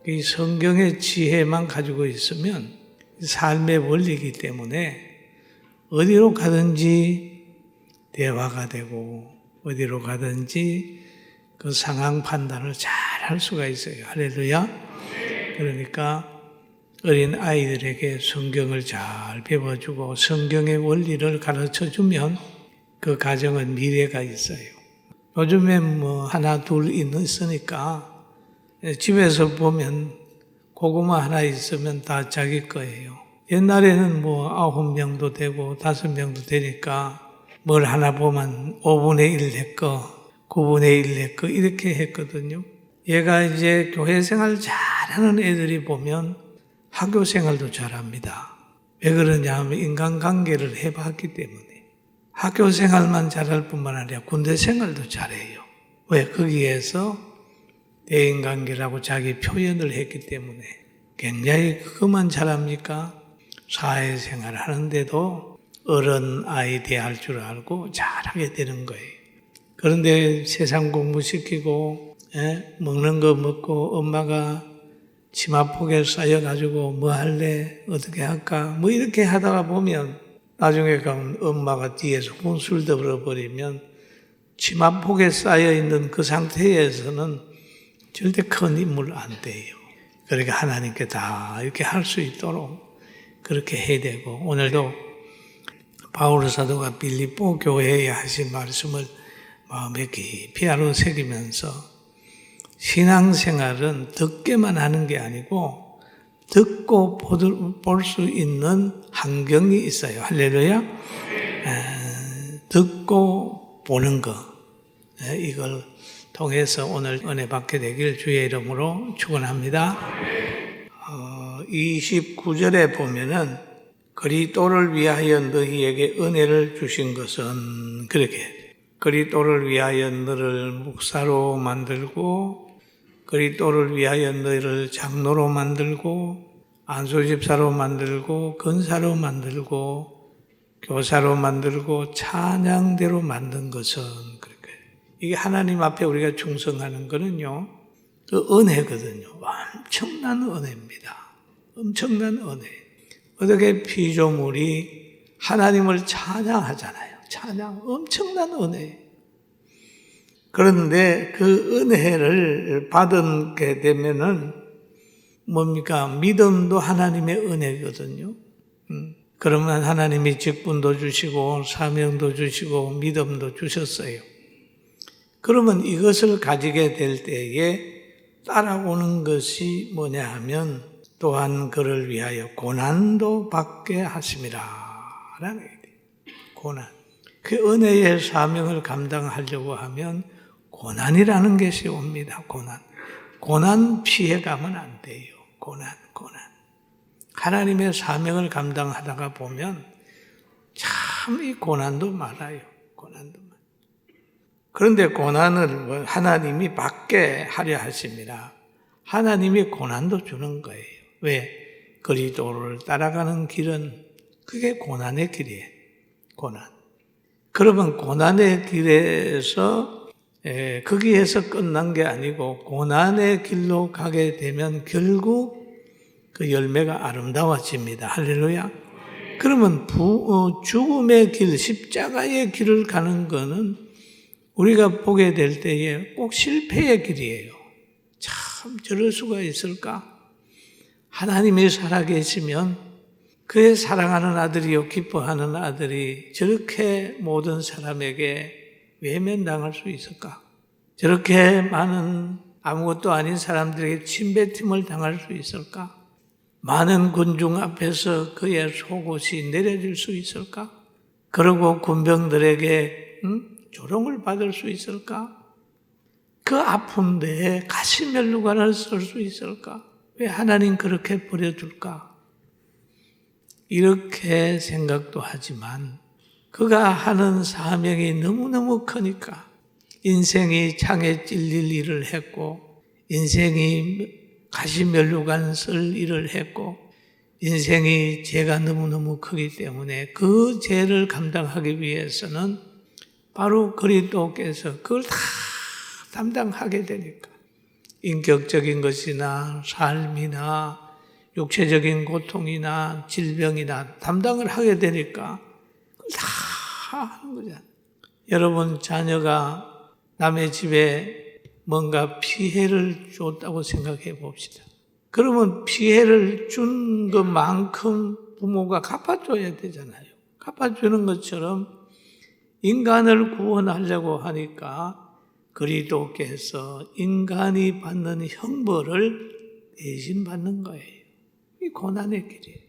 이 성경의 지혜만 가지고 있으면 삶의 원리이기 때문에 어디로 가든지 대화가 되고 어디로 가든지 그 상황 판단을 잘 할 수가 있어요. 할렐루야. 그러니까 어린 아이들에게 성경을 잘 배워주고 성경의 원리를 가르쳐주면 그 가정은 미래가 있어요. 요즘엔 뭐 하나 둘 있으니까 집에서 보면 고구마 하나 있으면 다 자기 거예요. 옛날에는 뭐 9명도 되고 5명도 되니까 뭘 하나 보면 5분의 1 내 거, 9분의 1 내 거 이렇게 했거든요. 얘가 이제 교회 생활 잘하는 애들이 보면 학교 생활도 잘합니다. 왜 그러냐 하면 인간관계를 해봤기 때문에. 학교 생활만 잘할 뿐만 아니라 군대 생활도 잘해요. 왜? 거기에서 대인관계라고 자기 표현을 했기 때문에. 굉장히 그것만 잘합니까? 사회생활 하는데도 어른 아이 대할 줄 알고 잘하게 되는 거예요. 그런데 세상 공부시키고 먹는 거 먹고 엄마가 치마폭에 쌓여가지고 뭐 할래? 어떻게 할까? 뭐 이렇게 하다가 보면 나중에 가면 엄마가 뒤에서 혼술 들어버리면 치마폭에 쌓여있는 그 상태에서는 절대 큰 인물 안 돼요. 그러니까 하나님께 다 이렇게 할 수 있도록 그렇게 해야 되고 오늘도 바울 사도가 빌립보 교회에 하신 말씀을 마음에 깊이 새기면서 신앙생활은 듣게만 하는 게 아니고 듣고 볼 수 있는 환경이 있어요. 할렐루야. 듣고 보는 거 이걸 통해서 오늘 은혜 받게 되길 주의 이름으로 축원합니다. 29절에 보면은 그리스도를 위하여 너희에게 은혜를 주신 것은 그렇게 그리스도를 위하여 너를 목사로 만들고 그리스도를 위하여 너희를 장로로 만들고 안수집사로 만들고 근사로 만들고 교사로 만들고 찬양대로 만든 것은 그렇게 이게 하나님 앞에 우리가 충성하는 거는요 그 은혜거든요. 엄청난 은혜입니다. 엄청난 은혜. 어떻게 피조물이 하나님을 찬양하잖아요. 찬양 엄청난 은혜. 그런데 그 은혜를 받게 되면은 뭡니까? 믿음도 하나님의 은혜거든요. 그러면 하나님이 직분도 주시고 사명도 주시고 믿음도 주셨어요. 그러면 이것을 가지게 될 때에 따라오는 것이 뭐냐 하면 또한 그를 위하여 고난도 받게 하심이라 라는 얘기예요. 고난. 그 은혜의 사명을 감당하려고 하면 고난이라는 것이 옵니다. 고난 피해가면 안 돼요. 고난. 하나님의 사명을 감당하다가 보면 참 이 고난도 많아요. 그런데 고난을 하나님이 받게 하려 하십니다. 하나님이 고난도 주는 거예요. 왜? 그리스도를 따라가는 길은 그게 고난의 길이에요. 고난. 그러면 고난의 길에서 거기에서 끝난 게 아니고 고난의 길로 가게 되면 결국 그 열매가 아름다워집니다. 할렐루야. 그러면 죽음의 길, 십자가의 길을 가는 거는 우리가 보게 될 때에 꼭 실패의 길이에요. 참 저럴 수가 있을까? 하나님이 살아계시면 그의 사랑하는 아들이요 기뻐하는 아들이 저렇게 모든 사람에게 외면당할 수 있을까? 저렇게 많은 아무것도 아닌 사람들에게 침뱉음을 당할 수 있을까? 많은 군중 앞에서 그의 속옷이 내려질 수 있을까? 그리고 군병들에게 조롱을 받을 수 있을까? 그 아픈데 가시면류관을 쓸 수 있을까? 왜 하나님 그렇게 버려둘까? 이렇게 생각도 하지만 그가 하는 사명이 너무너무 크니까 인생이 창에 찔릴 일을 했고 인생이 가시면류관 쓸 일을 했고 인생이 죄가 너무너무 크기 때문에 그 죄를 감당하기 위해서는 바로 그리스도께서 그걸 다 담당하게 되니까 인격적인 것이나 삶이나 육체적인 고통이나 질병이나 담당을 하게 되니까 다 하는 거잖아요. 여러분 자녀가 남의 집에 뭔가 피해를 줬다고 생각해 봅시다. 그러면 피해를 준 것만큼 부모가 갚아줘야 되잖아요. 갚아주는 것처럼 인간을 구원하려고 하니까 그리스도께서 인간이 받는 형벌을 대신 받는 거예요. 이 고난의 길이에요.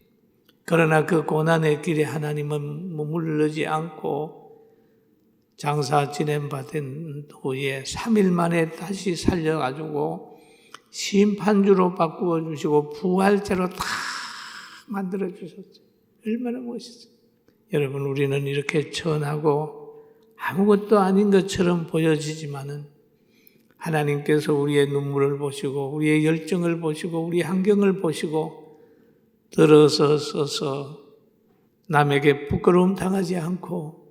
그러나 그 고난의 길에 하나님은 머무르지 않고 장사 진행받은 후에 3일 만에 다시 살려가지고 심판주로 바꾸어 주시고 부활제로 다 만들어 주셨어요. 얼마나 멋있어요. 여러분, 우리는 이렇게 천하고 아무것도 아닌 것처럼 보여지지만은 하나님께서 우리의 눈물을 보시고 우리의 열정을 보시고 우리 환경을 보시고 들어서 서서 남에게 부끄러움 당하지 않고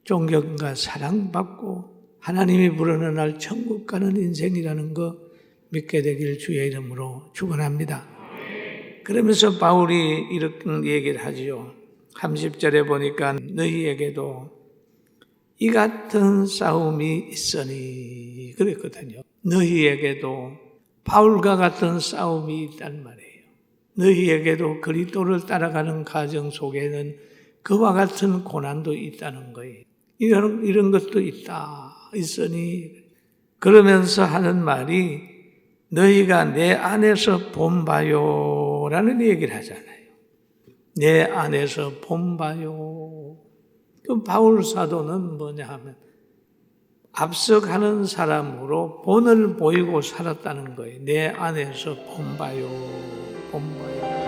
존경과 사랑받고 하나님이 부르는 날 천국 가는 인생이라는 거 믿게 되길 주의 이름으로 축원합니다. 그러면서 바울이 이렇게 얘기를 하지요. 30절에 보니까 너희에게도 이 같은 싸움이 있으니 그랬거든요. 너희에게도 바울과 같은 싸움이 있단 말이에요. 너희에게도 그리스도를 따라가는 과정 속에는 그와 같은 고난도 있다는 거예요. 이런 것도 있으니 그러면서 하는 말이 너희가 내 안에서 본바요 라는 얘기를 하잖아요. 내 안에서 본바요. 그럼 바울 사도는 뭐냐 하면 앞서가는 사람으로 본을 보이고 살았다는 거예요. 내 안에서 본바요.